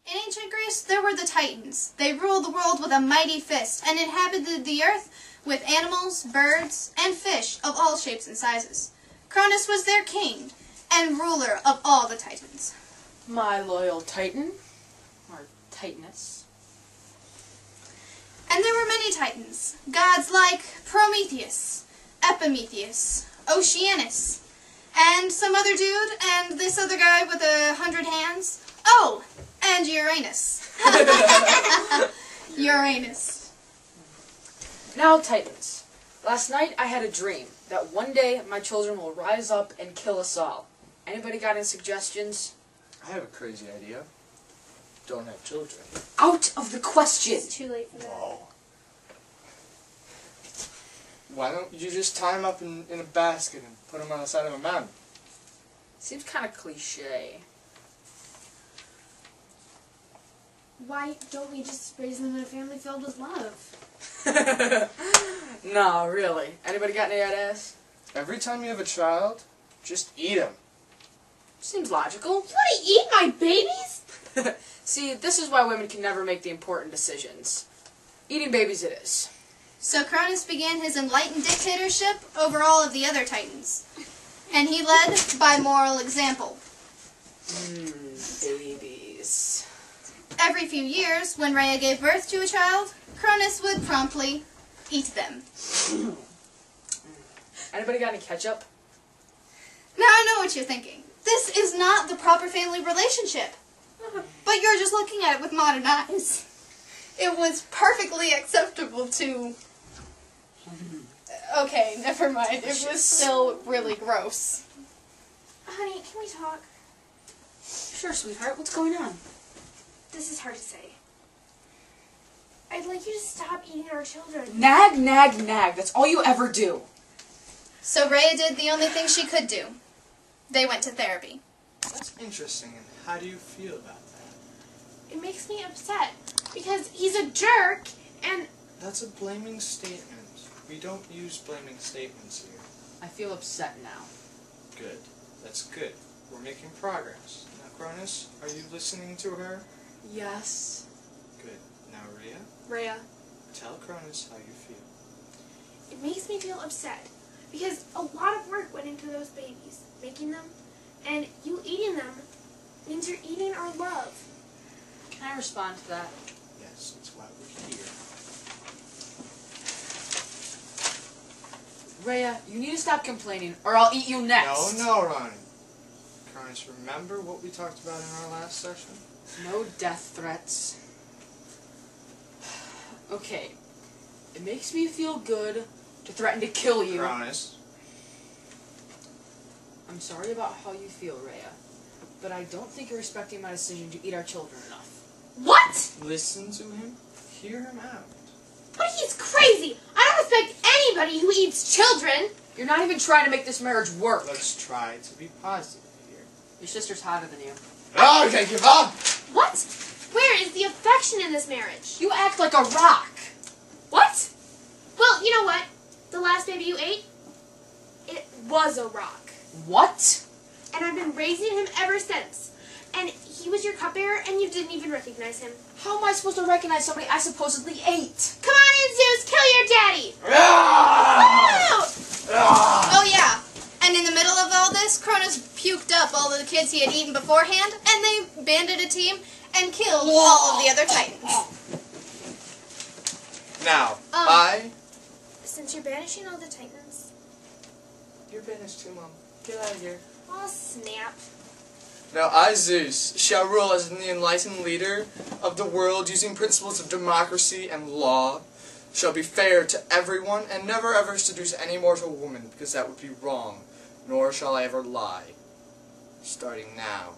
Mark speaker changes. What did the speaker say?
Speaker 1: In ancient Greece, there were the Titans. They ruled the world with a mighty fist and inhabited the earth with animals, birds, and fish of all shapes and sizes. Cronus was their king and ruler of all the Titans.
Speaker 2: My loyal Titan, or Titaness.
Speaker 1: And there were many Titans, gods like Prometheus, Epimetheus, Oceanus, and some other dude, and this other guy with 100 hands. Oh, and Uranus. Uranus.
Speaker 2: Now, Titans. Last night I had a dream that one day my children will rise up and kill us all. Anybody got any suggestions?
Speaker 3: I have a crazy idea. Don't have children.
Speaker 2: Out of the question!
Speaker 1: It's too late for that.
Speaker 3: Whoa. Why don't you just tie them up in a basket and put them on the side of a mountain?
Speaker 2: Seems kind of cliche.
Speaker 4: Why don't we just raise them in a family filled with love?
Speaker 2: No, really. Anybody got any ideas?
Speaker 3: Every time you have a child, just eat them.
Speaker 2: Seems logical.
Speaker 4: You want to eat my babies?
Speaker 2: See, this is why women can never make the important decisions. Eating babies it is.
Speaker 1: So Cronus began his enlightened dictatorship over all of the other Titans. And he led by moral example.
Speaker 2: Babies.
Speaker 1: Every few years, when Rhea gave birth to a child, Cronus would promptly eat them.
Speaker 2: Anybody got any ketchup?
Speaker 1: Now I know what you're thinking. This is not the proper family relationship. But you're just looking at it with modern eyes. It was perfectly acceptable to... Okay, never mind. It was still really gross.
Speaker 4: Honey, can we talk?
Speaker 2: Sure, sweetheart. What's going on?
Speaker 4: This is hard to say. I'd like you to stop eating our children.
Speaker 2: Nag, nag, nag. That's all you ever do.
Speaker 1: So Rhea did the only thing she could do. They went to therapy.
Speaker 3: That's interesting. And how do you feel about that?
Speaker 4: It makes me upset because he's a jerk and...
Speaker 3: That's a blaming statement. We don't use blaming statements here.
Speaker 2: I feel upset now.
Speaker 3: Good. That's good. We're making progress. Now, Cronus, are you listening to her?
Speaker 2: Yes.
Speaker 3: Good. Now, Rhea,
Speaker 1: Rhea.
Speaker 3: tell Cronus how you feel.
Speaker 4: it makes me feel upset because a lot of work went into those babies, making them, and you eating them means you're eating our love.
Speaker 2: Can I respond to that?
Speaker 3: Yes, that's why we're here.
Speaker 2: Rhea, you need to stop complaining, or I'll eat you next.
Speaker 3: No, Ronnie. Cronus, remember what we talked about in our last session?
Speaker 2: No death threats. Okay. It makes me feel good to threaten to kill you.
Speaker 3: Cronus.
Speaker 2: I'm sorry about how you feel, Rhea, but I don't think you're respecting my decision to eat our children enough.
Speaker 4: What?
Speaker 3: Listen to him. Hear him out.
Speaker 4: But he's crazy! I don't respect anybody who eats children!
Speaker 2: You're not even trying to make this marriage work.
Speaker 3: Let's try to be positive here.
Speaker 2: Your sister's hotter than you.
Speaker 3: Oh, okay, give up!
Speaker 4: What? Where is the affection in this marriage?
Speaker 2: You act like a rock.
Speaker 4: What? Well, you know what? The last baby you ate, it was a rock.
Speaker 2: What?
Speaker 4: And I've been raising him ever since. And he was your cupbearer and you didn't even recognize him.
Speaker 2: How am I supposed to recognize somebody I supposedly ate?
Speaker 4: Come on in, Zeus, kill your daddy!
Speaker 3: Ah!
Speaker 4: Woo!
Speaker 1: Oh yeah, and in the middle of all this, Cronus puked up all of the kids he had eaten beforehand, and they banded a team and killed all of the other Titans.
Speaker 3: Now, I...
Speaker 4: Since you're banishing all the Titans...
Speaker 3: You're banished too, Mom. Get out of here.
Speaker 4: Oh, snap.
Speaker 3: Now I, Zeus, shall rule as the enlightened leader of the world using principles of democracy and law, shall be fair to everyone, and never ever seduce any mortal woman, because that would be wrong, nor shall I ever lie. Starting now.